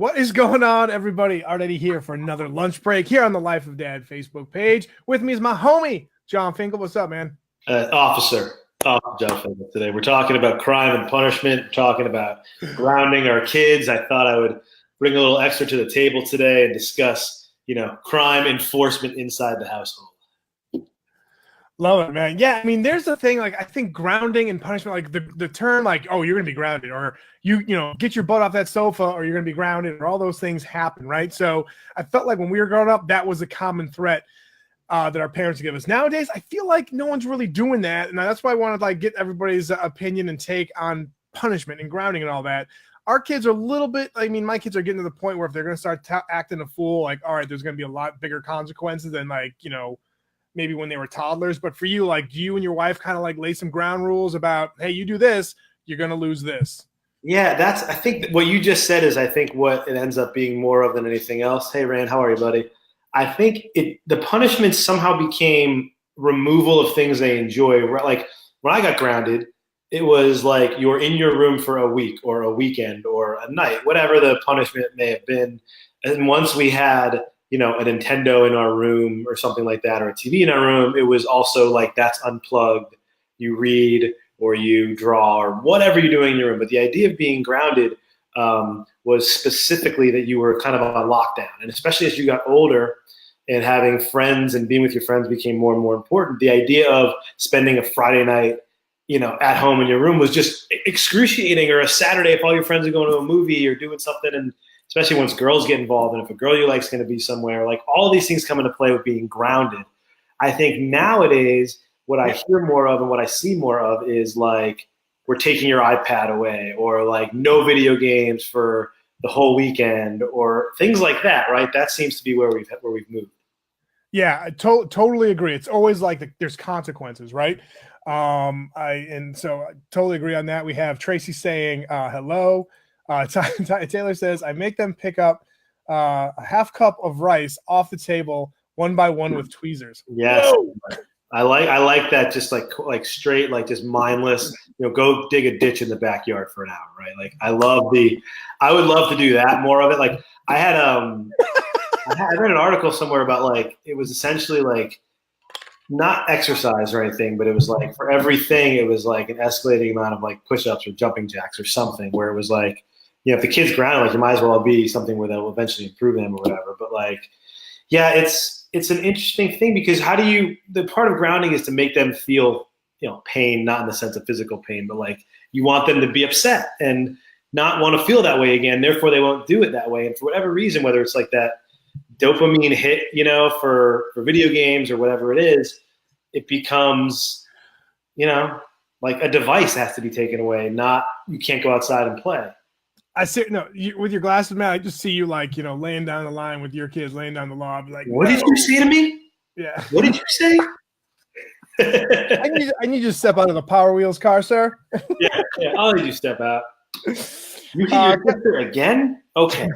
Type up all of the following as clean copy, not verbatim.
What is going on, everybody? Eddy here for another lunch break here on the Life of Dad Facebook page. With me is my homie, Jon Finkel. What's up, man? Officer Jon Finkel today. We're talking about crime and punishment. We're talking about grounding our kids. I thought I would bring a little extra to the table today and discuss, crime enforcement inside the household. Love it, man. Yeah, I mean, there's the thing, like, I think grounding and punishment, like the term, like, oh, you're going to be grounded, or you get your butt off that sofa, or you're going to be grounded, or all those things happen, right? So I felt like when we were growing up, that was a common threat that our parents give us. Nowadays, I feel like no one's really doing that, and that's why I wanted to like get everybody's opinion and take on punishment and grounding and all that. Our kids are a little bit, I mean, my kids are getting to the point where if they're going to start acting a fool, like, all right, there's going to be a lot bigger consequences than like, maybe when they were toddlers. But for you, like, do you and your wife kind of like lay some ground rules about, hey, you do this, you're going to lose this? Yeah, I think what you just said is, I think what it ends up being more of than anything else. Hey, Rand, how are you, buddy? I think the punishment somehow became removal of things they enjoy. Like when I got grounded, it was like you're in your room for a week or a weekend or a night, whatever the punishment may have been. And once we had a Nintendo in our room or something like that, or a TV in our room, it was also like, that's unplugged. You read or you draw or whatever you're doing in your room. But the idea of being grounded was specifically that you were kind of on lockdown. And especially as you got older and having friends and being with your friends became more and more important, the idea of spending a Friday night, at home in your room was just excruciating, or a Saturday if all your friends are going to a movie or doing something, and especially once girls get involved, and if a girl you like is going to be somewhere, like all of these things come into play with being grounded. I think nowadays what I hear more of and what I see more of is like, we're taking your iPad away, or like no video games for the whole weekend, or things like that, right? That seems to be where we've moved. Yeah, I totally agree. It's always like there's consequences, right? So I totally agree on that. We have Tracy saying hello. Taylor says, I make them pick up a half cup of rice off the table one by one with tweezers. Yes. Whoa! I like that. Just like straight, like just mindless, go dig a ditch in the backyard for an hour. Right. Like I would love to do that, more of it. Like I read an article somewhere about like, it was essentially like not exercise or anything, but it was like for everything, it was like an escalating amount of like push-ups or jumping jacks or something, where it was like, if the kid's grounded, like you might as well be something where that will eventually improve them or whatever. But like, yeah, it's an interesting thing, because the part of grounding is to make them feel, pain, not in the sense of physical pain, but like you want them to be upset and not want to feel that way again. Therefore they won't do it that way. And for whatever reason, whether it's like that dopamine hit, for video games or whatever it is, it becomes, like a device has to be taken away. Not, you can't go outside and play. I see. No, with your glasses, man, I just see you like, laying down the line with your kids, laying down the law. I'll be like, what did you say to me? Yeah. What did you say? I need you to step out of the Power Wheels car, sir. yeah, I'll let you step out. You hit your sister again? Okay.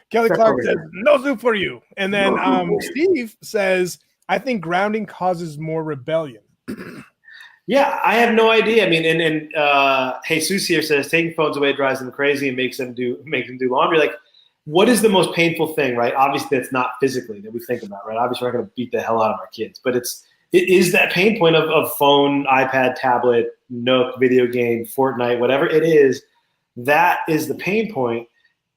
Kelly Clark says, no zoo for you. And then Steve says, I think grounding causes more rebellion. Yeah, I have no idea. I mean, and Jesus here says taking phones away drives them crazy and makes them do laundry. Like, what is the most painful thing, right? Obviously, it's not physically that we think about, right? Obviously, we're not going to beat the hell out of our kids, but it is that pain point of phone, iPad, tablet, Nook, video game, Fortnite, whatever it is. That is the pain point,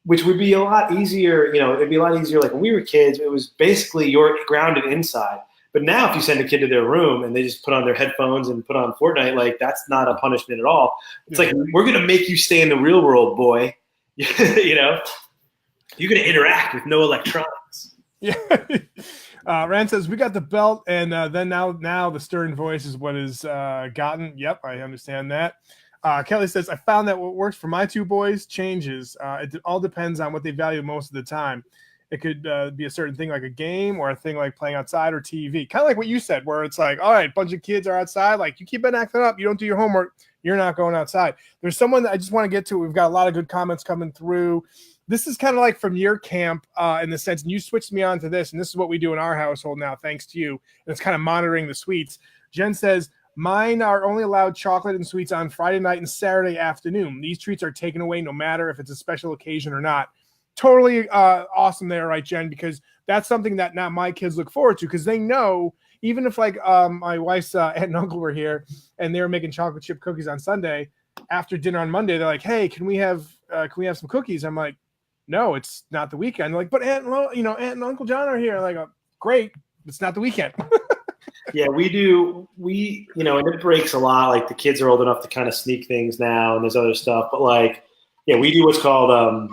which would be a lot easier. It'd be a lot easier. Like when we were kids, it was basically you're grounded inside. But now if you send a kid to their room and they just put on their headphones and put on Fortnite, like that's not a punishment at all. It's like, we're going to make you stay in the real world, boy. You're going to interact with no electronics. Yeah. Rand says, we got the belt, and then now the stern voice is what is gotten. Yep, I understand that. Kelly says, I found that what works for my two boys changes. It all depends on what they value most of the time. It could be a certain thing like a game, or a thing like playing outside or TV. Kind of like what you said, where it's like, all right, a bunch of kids are outside. Like, you keep on acting up. You don't do your homework. You're not going outside. There's someone that I just want to get to. We've got a lot of good comments coming through. This is kind of like from your camp in the sense, and you switched me on to this, and this is what we do in our household now, thanks to you. And it's kind of monitoring the sweets. Jen says, mine are only allowed chocolate and sweets on Friday night and Saturday afternoon. These treats are taken away no matter if it's a special occasion or not. totally awesome there, right, Jen? Because that's something that now my kids look forward to, because they know, even if like my wife's aunt and uncle were here and they were making chocolate chip cookies on Sunday, after dinner on Monday, they're like, "Hey, can we have some cookies?" I'm like, "No, it's not the weekend." They're like, "But Aunt and Uncle John are here." I'm like, "Great, it's not the weekend." Yeah, we do. And it breaks a lot. Like the kids are old enough to kind of sneak things now, and there's other stuff. But like, yeah, we do what's called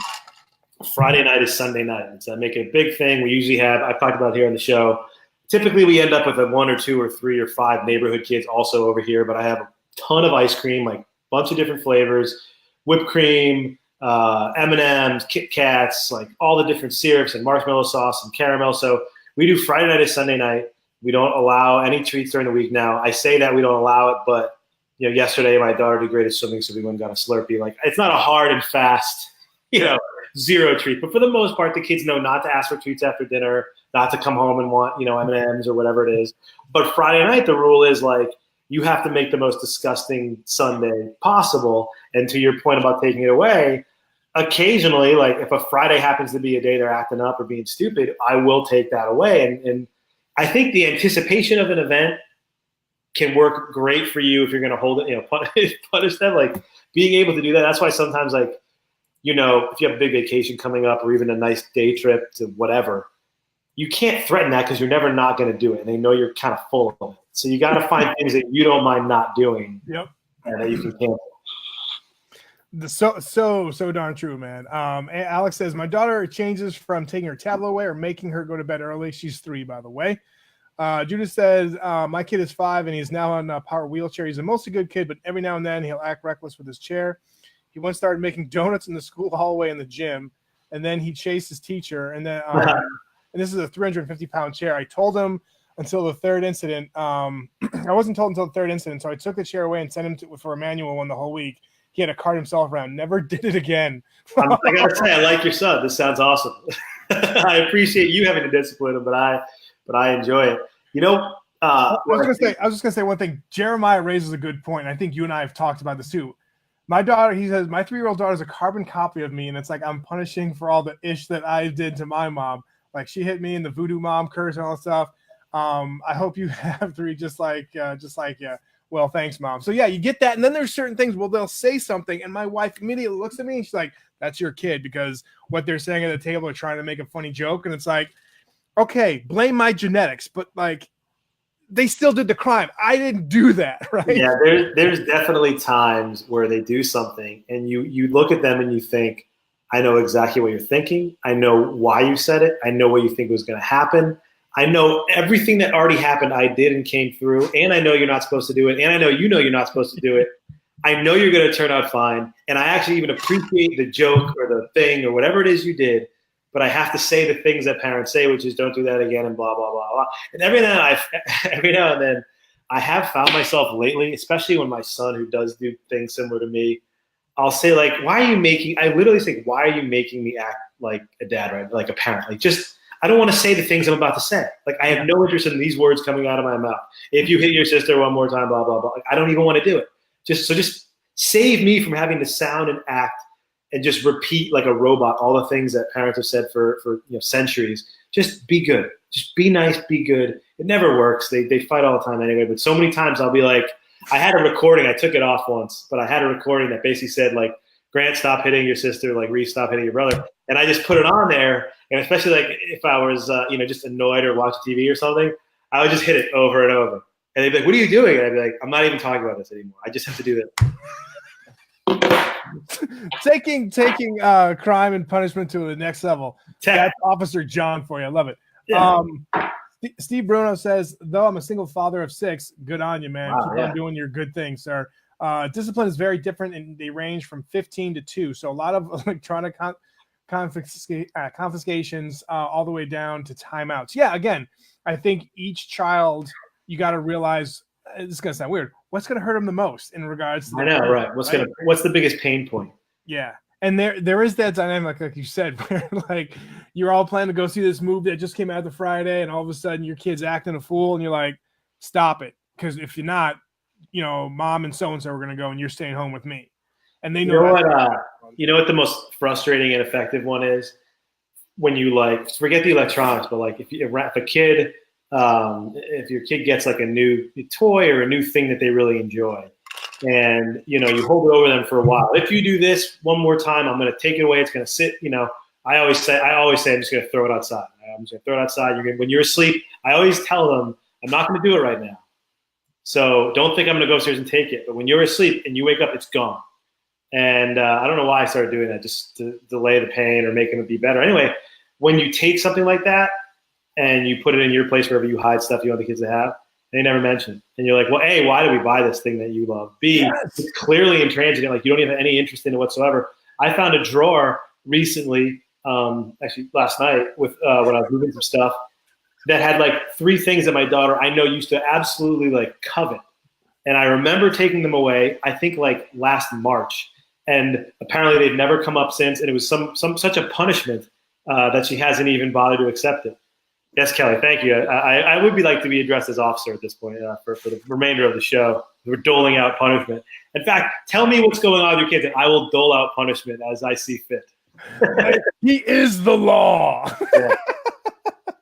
Friday night is Sunday night. It's make it a big thing. We usually have, I've talked about here on the show. Typically, we end up with a 1 or 2 or 3 or 5 neighborhood kids also over here. But I have a ton of ice cream, like a bunch of different flavors, whipped cream, M&Ms, Kit Kats, like all the different syrups and marshmallow sauce and caramel. So we do Friday night is Sunday night. We don't allow any treats during the week now. I say that we don't allow it, but yesterday my daughter did great at swimming, so we went and got a Slurpee. Like, it's not a hard and fast, zero treat. But for the most part, the kids know not to ask for treats after dinner, not to come home and want, M&Ms or whatever it is. But Friday night, the rule is like, you have to make the most disgusting Sunday possible. And to your point about taking it away, occasionally, like if a Friday happens to be a day they're acting up or being stupid, I will take that away. And I think the anticipation of an event can work great for you if you're going to hold it, punish them. Like being able to do that. That's why sometimes, like, if you have a big vacation coming up or even a nice day trip to whatever, you can't threaten that because you're never not going to do it. And they know you're kind of full of it. So you got to find things that you don't mind not doing. Yep. And that you can cancel. So darn true, man. Alex says, my daughter changes from taking her tablet away or making her go to bed early. She's 3, by the way. Judith says, my kid is 5 and he's now on a power wheelchair. He's a mostly good kid, but every now and then he'll act reckless with his chair. He once started making donuts in the school hallway in the gym, and then he chased his teacher. And then, and this is a 350-pound chair. I told him until the third incident. I wasn't told until the third incident, so I took the chair away and sent him for a manual one the whole week. He had to cart himself around. Never did it again. I gotta say, I like your son. This sounds awesome. I appreciate you having to discipline him, but I enjoy it. I was just gonna say one thing. Jeremiah raises a good point. I think you and I have talked about this too. My daughter, he says, my 3-year-old daughter is a carbon copy of me, and it's like I'm punishing for all the ish that I did to my mom. Like she hit me in the voodoo mom curse and all that stuff. I hope you have 3 just like yeah. Well, thanks, Mom. So yeah, you get that, and then there's certain things. Well, they'll say something, and my wife immediately looks at me and she's like, "That's your kid," because what they're saying at the table are trying to make a funny joke, and it's like, okay, blame my genetics, but like, they still did the crime. I didn't do that, right? Yeah, there's definitely times where they do something, and you look at them and you think, I know exactly what you're thinking. I know why you said it. I know what you think was going to happen. I know everything that already happened I did and came through, and I know you're not supposed to do it, and I know you're not supposed to do it. I know you're going to turn out fine, and I actually even appreciate the joke or the thing or whatever it is you did, but I have to say the things that parents say, which is don't do that again and blah, blah, blah, blah. And every now and then I have found myself lately, especially when my son, who does do things similar to me, I'll say, like, I literally say, why are you making me act like a dad, right? Like a parent? Like, just – I don't want to say the things I'm about to say. Like, I have no interest in these words coming out of my mouth. If you hit your sister one more time, blah, blah, blah. Like, I don't even want to do it. Just save me from having to sound and act and just repeat like a robot all the things that parents have said for centuries. Just be good. Just be nice, be good. It never works. They fight all the time anyway. But so many times I'll be like, I had a recording. I took it off once, but I had a recording that basically said, like, Grant, stop hitting your sister. Like, Reese, stop hitting your brother. And I just put it on there. And especially like if I was, just annoyed or watching TV or something, I would just hit it over and over. And they'd be like, what are you doing? And I'd be like, I'm not even talking about this anymore. I just have to do that. taking crime and punishment to the next level. That's Officer John for you. I love it. Yeah. Steve Bruno says, though I'm a single father of 6, good on you, man. Wow, Keep on doing your good thing, sir. Discipline is very different, and they range from 15 to 2. So a lot of electronic confiscations all the way down to timeouts. Yeah, again, I think each child, you got to realize, this is going to sound weird, what's going to hurt them the most in regards to I know, right. What's the biggest pain point? Yeah. And there is that dynamic, like you said, where like you're all planning to go see this movie that just came out the Friday, and all of a sudden your kid's acting a fool, and you're like, stop it. Because if you're not, mom and so-and-so are going to go, and you're staying home with me. And they know what the most frustrating and effective one is? when you like forget the electronics, but like if a kid, if your kid gets like a new toy or a new thing that they really enjoy, and you hold it over them for a while. If you do this one more time, I'm going to take it away. It's going to sit. I always say I'm just going to throw it outside. I'm just going to throw it outside. When you're asleep, I always tell them I'm not going to do it right now. So don't think I'm going to go upstairs and take it. But when you're asleep and you wake up, it's gone. And I don't know why I started doing that, just to delay the pain or make them be better. Anyway, when you take something like that and you put it in your place wherever you hide stuff you want the kids to have, they never mention it. And you're like, well, A, why do we buy this thing that you love? B, it's clearly intransigent. Like you don't even have any interest in it whatsoever. I found a drawer recently, actually last night when I was moving some stuff, that had like 3 things that my daughter I know used to absolutely like covet. And I remember taking them away, I think like last March. And apparently they've never come up since. And it was such a punishment that she hasn't even bothered to accept it. Yes, Kelly, thank you. I would like to be addressed as officer at this point for the remainder of the show. We're doling out punishment. In fact, tell me what's going on with your kids, and I will dole out punishment as I see fit. He is the law. Yeah.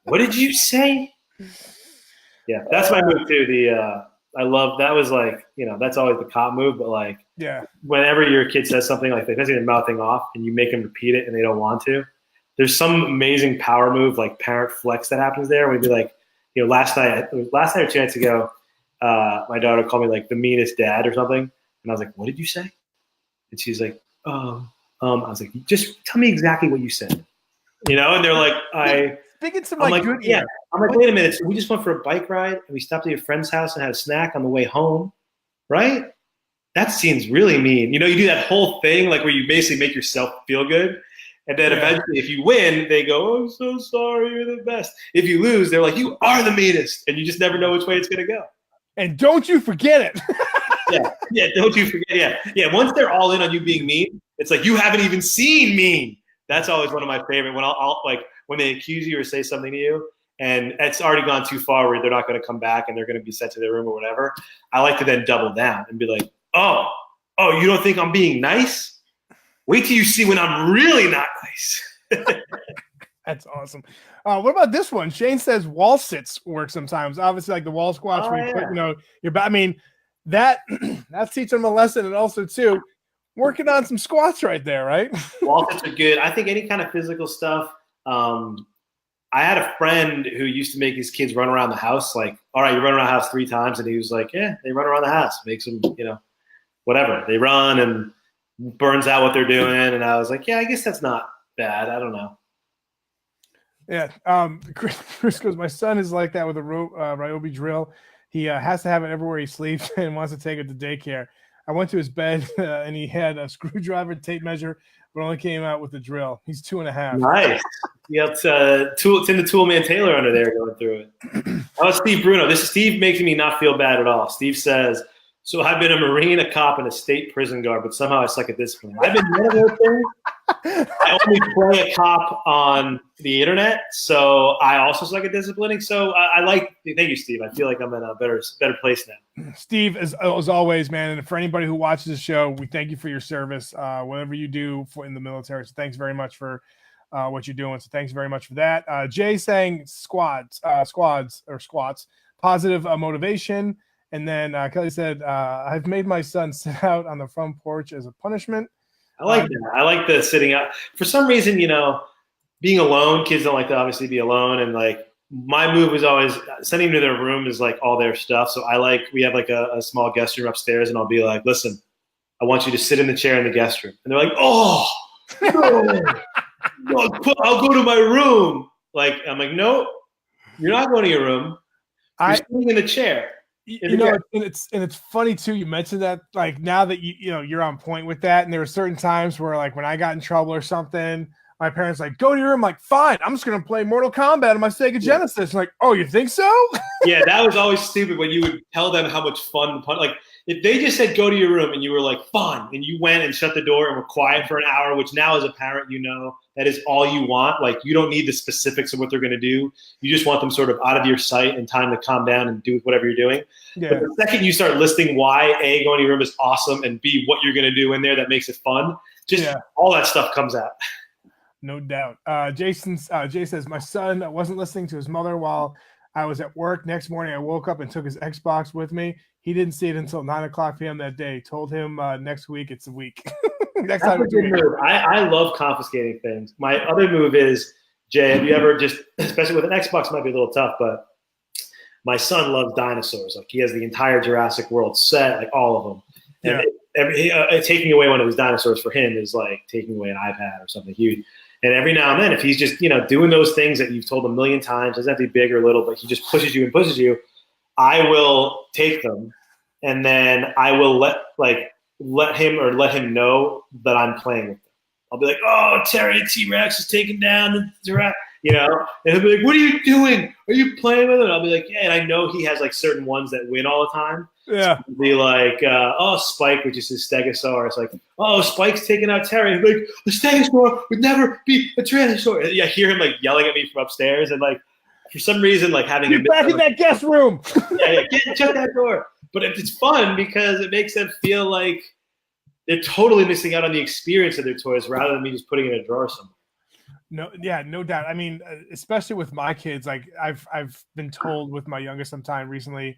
What did you say? Yeah, that's my move too. I love that was like, that's always the cop move, but like, yeah, whenever your kid says something like that, they're mouthing off and you make them repeat it and they don't want to, there's some amazing power move, like parent flex that happens there. We'd be like, last night or 2 nights ago, my daughter called me like the meanest dad or something. And I was like, what did you say? And she's like, I was like, just tell me exactly what you said, and they're like, speaking to my good ear. Yeah. I'm like, wait a minute. So we just went for a bike ride and we stopped at your friend's house and had a snack on the way home, right? That seems really mean. You do that whole thing like where you basically make yourself feel good. And then eventually if you win, they go, oh, I'm so sorry, you're the best. If you lose, they're like, you are the meanest. And you just never know which way it's going to go. And don't you forget it. Yeah, don't you forget. Yeah, once they're all in on you being mean, it's like you haven't even seen mean. That's always one of my favorite. When I'll like when they accuse you or say something to you, and it's already gone too far where they're not going to come back and they're going to be sent to their room or whatever, I like to then double down and be like, oh, you don't think I'm being nice? Wait till you see when I'm really not nice. That's awesome. What about this one? Shane says wall sits work sometimes. Obviously, like the wall squats where you put, your back. I mean, that's teaching them a lesson, and also too, working on some squats right there, right? Wall sits are good. I think any kind of physical stuff. I had a friend who used to make his kids run around the house. Like, all right, you run around the house 3 times, and he was like, yeah, they run around the house. Makes them, whatever. They run and burns out what they're doing. And I was like, yeah, I guess that's not bad. I don't know. Yeah. Chris goes, my son is like that with a Ryobi drill. He has to have it everywhere he sleeps and wants to take it to daycare. I went to his bed and he had a screwdriver tape measure, but only came out with the drill. He's 2.5. Nice. You got Tim the Toolman Taylor under there going through it. Oh, Steve Bruno. This is Steve making me not feel bad at all. Steve says, so I've been a Marine, a cop, and a state prison guard, but somehow I suck at discipline. I've been one of those things. I only play a cop on the internet, so I also suck at disciplining. So thank you, Steve. I feel like I'm in a better place now. Steve, as always, man, and for anybody who watches the show, we thank you for your service, whatever you do in the military. So thanks very much for what you're doing. So thanks very much for that. Jay saying squats, positive motivation. And then Kelly said, I've made my son sit out on the front porch as a punishment. I like that. I like the sitting out. For some reason, being alone, kids don't like to obviously be alone. And like my move was always sending them to their room is like all their stuff. So we have like a small guest room upstairs, and I'll be like, listen, I want you to sit in the chair in the guest room. And they're like, oh, no, I'll go to my room. Like, I'm like, no, you're not going to your room. You're sitting in the chair. And it's funny too. You mentioned that, like, now that you're on point with that, and there were certain times where, like, when I got in trouble or something, my parents like, go to your room. I'm like, fine, I'm just gonna play Mortal Kombat on my Sega Genesis. Like, oh, you think so? Yeah, that was always stupid when you would tell them how much fun like if they just said go to your room and you were like fine, and you went and shut the door and were quiet for an hour, which now as a parent that is all you want. Like, you don't need the specifics of what they're gonna do. You just want them sort of out of your sight and time to calm down and do whatever you're doing. Yeah. But the second you start listing why A, going to your room is awesome, and B, what you're gonna do in there that makes it fun, all that stuff comes out. No doubt. Jay says, my son wasn't listening to his mother while I was at work. Next morning, I woke up and took his Xbox with me. He didn't see it until 9:00 p.m. that day. Told him next week it's a week. Next That's time a it's a good week. move. I love confiscating things. My other move is, Jay, have you ever just, especially with an Xbox, might be a little tough, but my son loves dinosaurs. Like he has the entire Jurassic World set, like all of them. And taking away one of his dinosaurs for him is like taking away an iPad or something huge. And every now and then, if he's just doing those things that you've told him a million times, doesn't have to be big or little, but he just pushes you and pushes you, I will take them, and then I will let him know that I'm playing with them. I'll be like, "Oh, Terry T-Rex is taking down the giraffe," and he'll be like, "What are you doing? Are you playing with it?" And I'll be like, "Yeah." And I know he has like certain ones that win all the time. Yeah. So be like, "Oh, Spike," which is his stegosaurus. Like, "Oh, Spike's taking out Terry." And like, "A stegosaur would never be a tyrannosaur." Yeah, I hear him like yelling at me from upstairs, and like for some reason, like having Get back in that guest room. shut that door. But it's fun because it makes them feel like they're totally missing out on the experience of their toys rather than me just putting it in a drawer somewhere. No doubt. I mean, especially with my kids, like I've been told with my youngest sometime recently,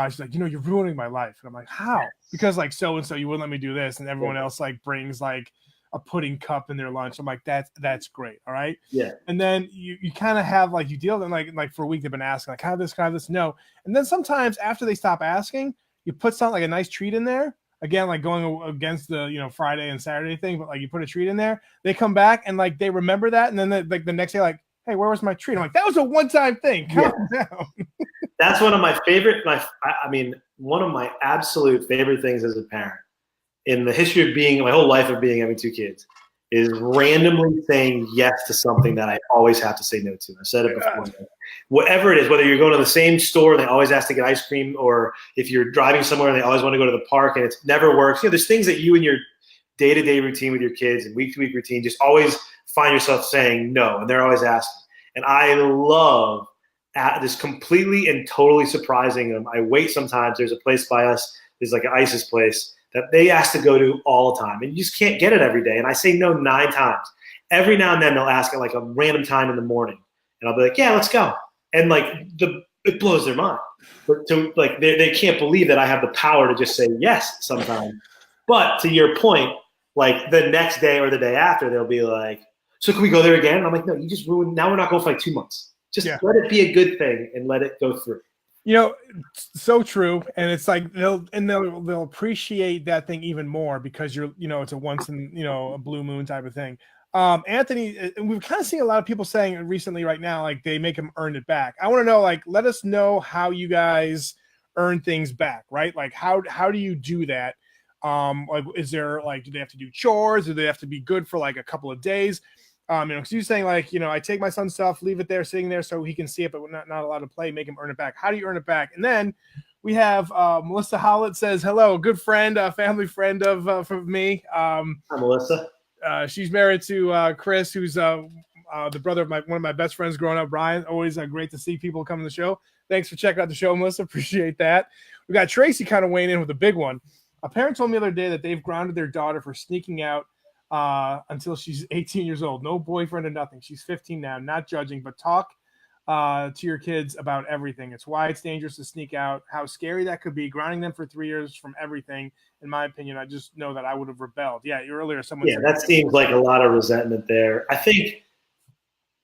she's like, you're ruining my life. And I'm like, how? Because like so-and-so, you wouldn't let me do this. And everyone else like brings like a pudding cup in their lunch. I'm like, that's great. All right. Yeah. And then you kind of have like, you deal with them like for a week, they've been asking like, can I have this? No. And then sometimes after they stop asking, you put something like a nice treat in there. Again, like going against the Friday and Saturday thing, but like you put a treat in there, they come back and like they remember that, and then like the next day, like, hey, where was my treat? I'm like, that was a one-time thing. Calm down. That's one of my favorite. One of my absolute favorite things as a parent in the history of being my whole life of having two kids is randomly saying yes to something that I always have to say no to. I said it before. Whatever it is, whether you're going to the same store and they always ask to get ice cream, or if you're driving somewhere and they always want to go to the park and it never works. There's things that you in your day-to-day routine with your kids and week-to-week routine just always find yourself saying no, and they're always asking. And I love just completely and totally surprising them. I wait sometimes. There's a place by us, there's like an ISIS place that they ask to go to all the time, and you just can't get it every day. And I say no 9 times. Every now and then they'll ask at like a random time in the morning, and I'll be like, yeah, let's go. And like it blows their mind. But they can't believe that I have the power to just say yes sometimes. But to your point, like the next day or the day after, they'll be like, so can we go there again? And I'm like, no, you just ruined. Now we're not going for like 2 months. Just let it be a good thing and let it go through. So true. And it's like they'll appreciate that thing even more because it's a once in a blue moon type of thing. Anthony, and we've kind of seen a lot of people saying recently right now, like they make them earn it back. I want to know, like, let us know how you guys earn things back, right? Like how do you do that? Like, is there like, do they have to do chores? Do they have to be good for like a couple of days? Because you're saying like, I take my son's stuff, leave it there, sitting there so he can see it, but we're not allowed to play, make him earn it back. How do you earn it back? And then we have Melissa Howlett says, hello, good friend, family friend of me. Hi, Melissa. She's married to Chris, who's the brother of one of my best friends growing up, Brian. Always great to see people come to the show. Thanks for checking out the show, Melissa. Appreciate that. We got Tracy kind of weighing in with a big one. A parent told me the other day that they've grounded their daughter for sneaking out until she's 18 years old. No boyfriend or nothing. She's 15 now. Not judging, but talk to your kids about everything. It's why it's dangerous to sneak out, how scary that could be, grounding them for 3 years from everything. In my opinion, I just know that I would have rebelled. Yeah, earlier someone said that seems like a lot of resentment there. I think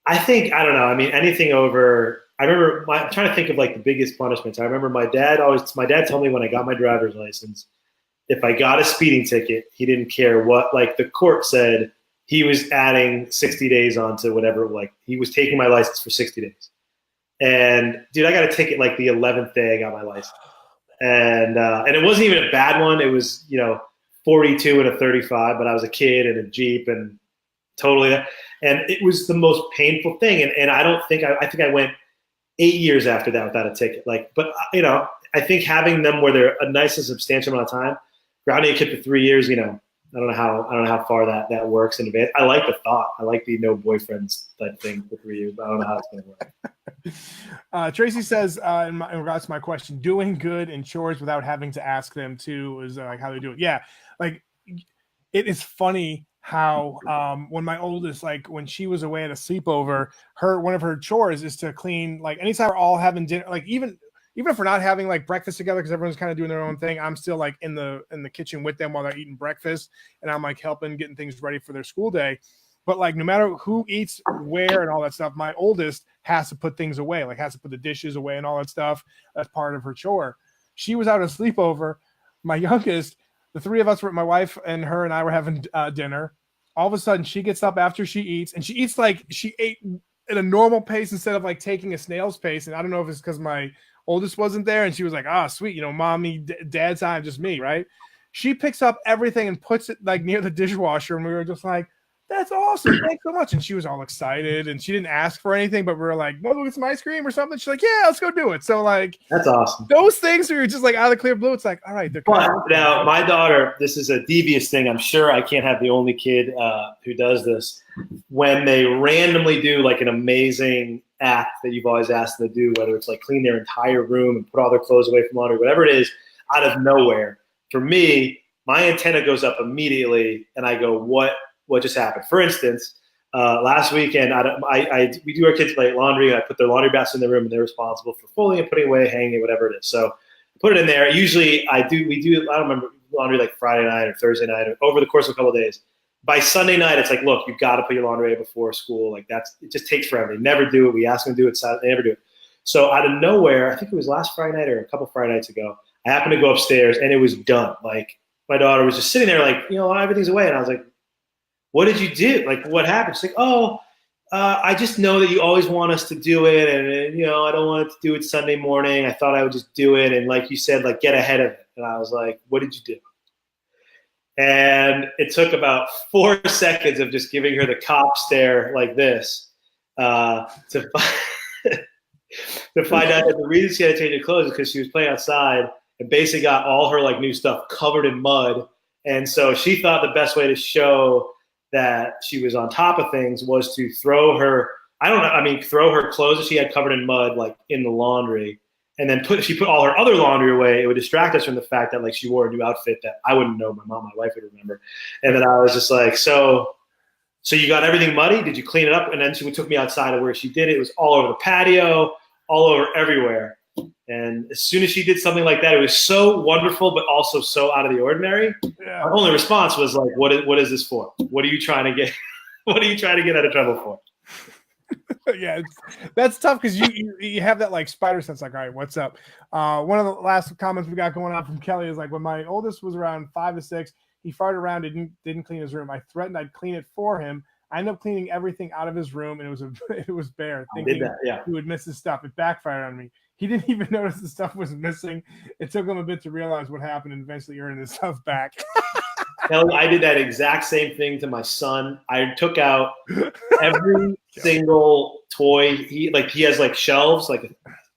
I don't know. I mean, anything over. I remember I'm trying to think of like the biggest punishments. I remember my dad told me when I got my driver's license, if I got a speeding ticket, he didn't care what, like the court said he was adding 60 days onto whatever, like he was taking my license for 60 days. And dude, I got a ticket like the 11th day I got my license. And it wasn't even a bad one. It was, 42 and a 35, but I was a kid in a Jeep and totally, and it was the most painful thing. And I think I went 8 years after that without a ticket. Like, but I think having them where they're a nice and substantial amount of time, grounding a kid for 3 years, I don't know how far that works in advance. I like the thought. I like the no boyfriends type thing for 3 years, but I don't know how it's going to work. Tracy says, in regards to my question, doing good in chores without having to ask them to is like how they do it. Yeah. Like it is funny how when my oldest, like when she was away at a sleepover, one of her chores is to clean, like anytime we're all having dinner, like even if we're not having like breakfast together because everyone's kind of doing their own thing, I'm still like in the kitchen with them while they're eating breakfast, and I'm like helping getting things ready for their school day. But like no matter who eats where and all that stuff, my oldest has to put things away, like has to put the dishes away and all that stuff. That's part of her chore. She was out at a sleepover. My youngest, the three of us were, my wife and her and I were having dinner. All of a sudden, she gets up after she eats, and she eats like she ate at a normal pace instead of like taking a snail's pace. And I don't know if it's because my oldest wasn't there, and she was like, "Ah, sweet, mommy, dad time, just me, right?" She picks up everything and puts it like near the dishwasher, and we were just like, "That's awesome, thanks so much." And she was all excited, and she didn't ask for anything, but we were like, "Want to get some ice cream or something?" She's like, "Yeah, let's go do it." So like, that's awesome. Those things where you're just like out of the clear blue. It's like, all right. But now my daughter, this is a devious thing. I'm sure I can't have the only kid who does this. When they randomly do like an amazing act that you've always asked them to do, whether it's like clean their entire room and put all their clothes away from laundry, whatever it is, out of nowhere. For me, my antenna goes up immediately, and I go, "What just happened?" For instance, last weekend, we do our kids' laundry, and I put their laundry basket in the room, and they're responsible for folding and putting away, hanging, whatever it is. So I put it in there. Usually, I don't remember, laundry like Friday night or Thursday night or over the course of a couple of days. By Sunday night, it's like, look, you've got to put your laundry away before school. Like it just takes forever. They never do it. We ask them to do it, they never do it. So out of nowhere, I think it was last Friday night or a couple Friday nights ago, I happened to go upstairs, and it was done. Like my daughter was just sitting there, like, everything's away, and I was like, "What did you do? Like, what happened?" She's like, I just know that you always want us to do it, and I don't want to do it Sunday morning. I thought I would just do it, and like you said, like get ahead of it. And I was like, "What did you do?" And it took about 4 seconds of just giving her the cop stare like this to find out that the reason she had to change her clothes is because she was playing outside and basically got all her like new stuff covered in mud. And so she thought the best way to show that she was on top of things was to throw her clothes that she had covered in mud like in the laundry, and then she put all her other laundry away. It would distract us from the fact that like she wore a new outfit that I wouldn't know, my mom, my wife would remember. And then I was just like, so you got everything muddy? Did you clean it up? And then she took me outside of where she did it. It was all over the patio, all over everywhere. And as soon as she did something like that, it was so wonderful, but also so out of the ordinary. Yeah. Our only response was like, "What is this for? What are you trying to get? What are you trying to get out of trouble for?" Yeah, that's tough because you have that like spider sense. Like, all right, what's up? One of the last comments we got going on from Kelly is like, when my oldest was around 5 to 6, he farted around and didn't clean his room. I threatened I'd clean it for him. I ended up cleaning everything out of his room, and it was bare, thinking he would miss his stuff. It backfired on me. He didn't even notice the stuff was missing. It took him a bit to realize what happened and eventually earned his stuff back. Kelly, I did that exact same thing to my son. I took out every single toy. He has like shelves, like a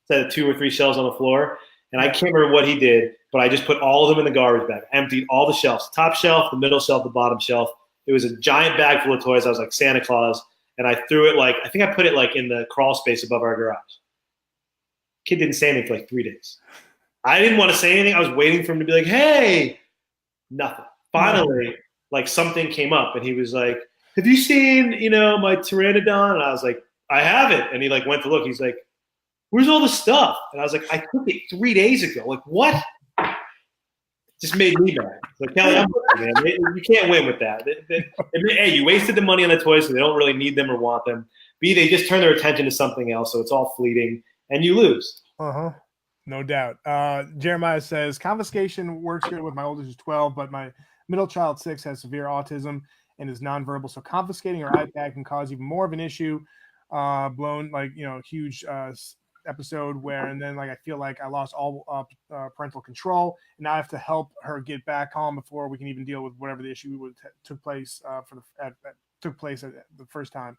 set of 2 or 3 shelves on the floor. And I can't remember what he did, but I just put all of them in the garbage bag. I emptied all the shelves, top shelf, the middle shelf, the bottom shelf. It was a giant bag full of toys. I was like Santa Claus. And I threw it I think I put it like in the crawl space above our garage. Kid didn't say anything for like 3 days. I didn't want to say anything. I was waiting for him to be like, "Hey," nothing. Finally, like something came up, and he was like, "Have you seen, my pteranodon?" And I was like, "I haven't." And he like went to look. He's like, "Where's all the stuff?" And I was like, "I took it 3 days ago." Like, what? Just made me mad. Like, Kelly, I'm sorry, man. You can't win with that. A, you wasted the money on the toys, so they don't really need them or want them. B, they just turn their attention to something else, so it's all fleeting, and you lose. No doubt. Jeremiah says, confiscation works good with my oldest, who's 12, but my middle child, 6, has severe autism and is nonverbal. So confiscating her iPad can cause even more of an issue. Huge episode where, and then like I feel like I lost all parental control, and now I have to help her get back home before we can even deal with whatever the issue took place the first time.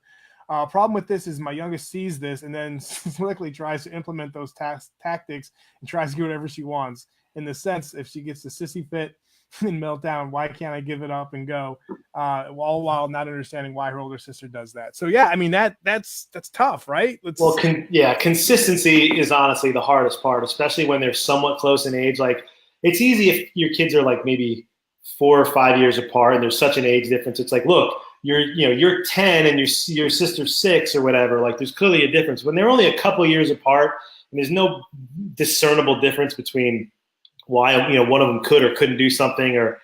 Problem with this is my youngest sees this and then slickly tries to implement those tactics and tries to get whatever she wants. In the sense, if she gets the sissy fit and meltdown, why can't I give it up and go? All while not understanding why her older sister does that. So yeah, I mean that's tough, right? Consistency is honestly the hardest part, especially when they're somewhat close in age. Like, it's easy if your kids are like maybe 4 or 5 years apart, and there's such an age difference. It's like, look, you're 10 and your sister's 6 or whatever. Like, there's clearly a difference. When they're only a couple years apart, and there's no discernible difference between why one of them could or couldn't do something, or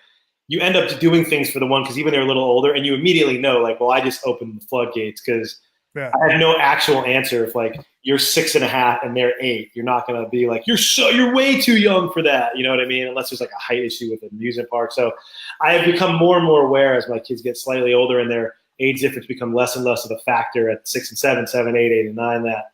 you end up doing things for the one because even they're a little older, and you immediately know, like, well, I just opened the floodgates because I have no actual answer. If like you're 6.5 and they're 8, you're not gonna be like you're way too young for that. You know what I mean? Unless there's like a height issue with an amusement park. So I have become more and more aware as my kids get slightly older and their age difference become less and less of a factor at 6 and 7, 7, 8, 8 and 9. That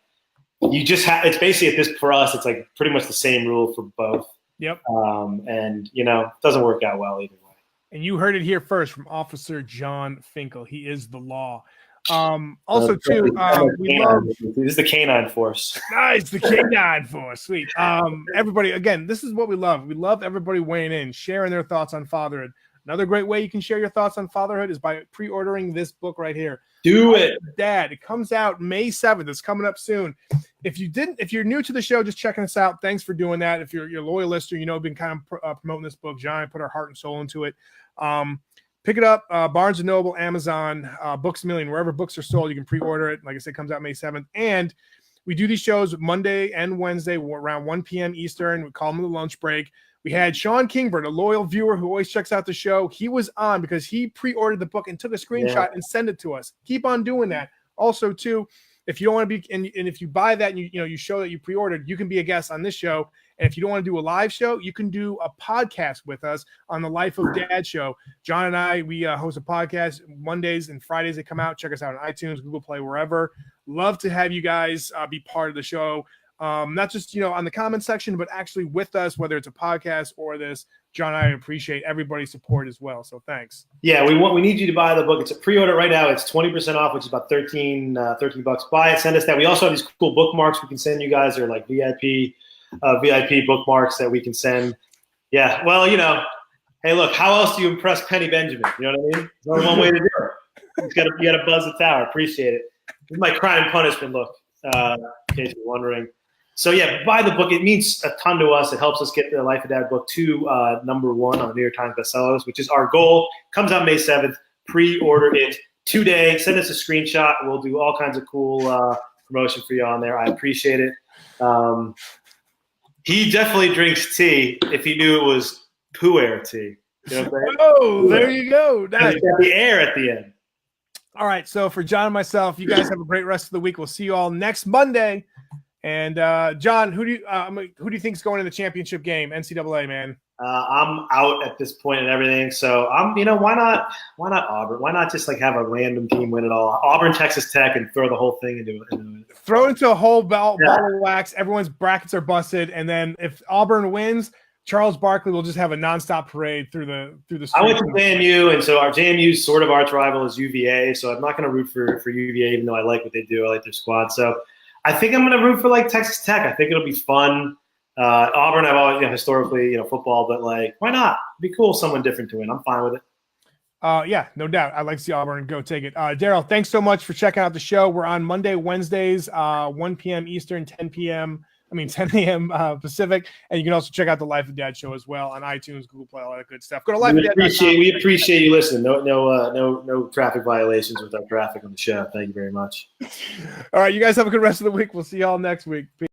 you just have. It's basically at this for us. It's like pretty much the same rule for both. Yep. And it doesn't work out well either way. And you heard it here first from Officer Jon Finkel. He is the law. Also too, we love this is the canine force. Nice, the canine force. Sweet. Everybody, again, this is what we love. We love everybody weighing in, sharing their thoughts on fatherhood. Another great way you can share your thoughts on fatherhood is by pre-ordering this book right here. Do it, Dad. It comes out May 7th. It's coming up soon. If you're new to the show, just checking us out, thanks for doing that. If you're a loyal listener, we've been kind of promoting this book. John put our heart and soul into it. Pick it up, Barnes & Noble, Amazon, Books A Million, wherever books are sold, you can pre-order it. Like I said, it comes out May 7th. And we do these shows Monday and Wednesday around 1 p.m. Eastern. We call them the lunch break. We had Sean Kingbird, a loyal viewer who always checks out the show. He was on because he pre-ordered the book and took a screenshot and sent it to us. Keep on doing that. Also, too, if you don't want to be, and if you buy that and you show that you pre-ordered, you can be a guest on this show. And if you don't want to do a live show, you can do a podcast with us on the Life of Dad show. John and I, we host a podcast Mondays and Fridays. They come out. Check us out on iTunes, Google Play, wherever. Love to have you guys be part of the show. Not just, on the comment section, but actually with us, whether it's a podcast or this. John and I appreciate everybody's support as well. So thanks. Yeah, we need you to buy the book. It's a pre-order right now. It's 20% off, which is about $13 bucks. Buy it. Send us that. We also have these cool bookmarks we can send you guys. They're like VIP bookmarks that we can send. Yeah, well, hey, look, how else do you impress Penny Benjamin? You know what I mean? There's only one way to do it. You got to buzz the tower. Appreciate it. This is my crime and punishment look, in case you're wondering. So, yeah, buy the book. It means a ton to us. It helps us get the Life of Dad book to number 1 on the New York Times bestsellers, which is our goal. Comes out May 7th. Pre-order it today. Send us a screenshot. We'll do all kinds of cool promotion for you on there. I appreciate it. He definitely drinks tea if he knew it was pu'er tea. You know what I'm saying? Oh, there you go. Nice. It's got the air at the end. All right. So for John and myself, you guys have a great rest of the week. We'll see you all next Monday. And John, who do you think is going in the championship game? NCAA, man. I'm out at this point and everything. So why not Auburn? Why not just like have a random team win it all? Auburn, Texas Tech, and throw the whole thing into it. Throw it into a whole ball of wax. Everyone's brackets are busted, and then if Auburn wins, Charles Barkley will just have a nonstop parade through the streets. I went to JMU, and so our JMU's sort of arch rival is UVA. So I'm not going to root for UVA, even though I like what they do. I like their squad. So I think I'm going to root for like Texas Tech. I think it'll be fun. Auburn, I've always historically football, but like why not? It'd be cool, someone different to win. I'm fine with it. Yeah, no doubt. I'd like to see Auburn go take it. Daryl, thanks so much for checking out the show. We're on Monday, Wednesdays, 1 p.m. Eastern, 10 a.m. Pacific. And you can also check out the Life of Dad show as well on iTunes, Google Play, all that good stuff. Go to lifeofdad.com. We appreciate you listening. No traffic violations with our traffic on the show. Thank you very much. All right, you guys have a good rest of the week. We'll see y'all next week. Peace.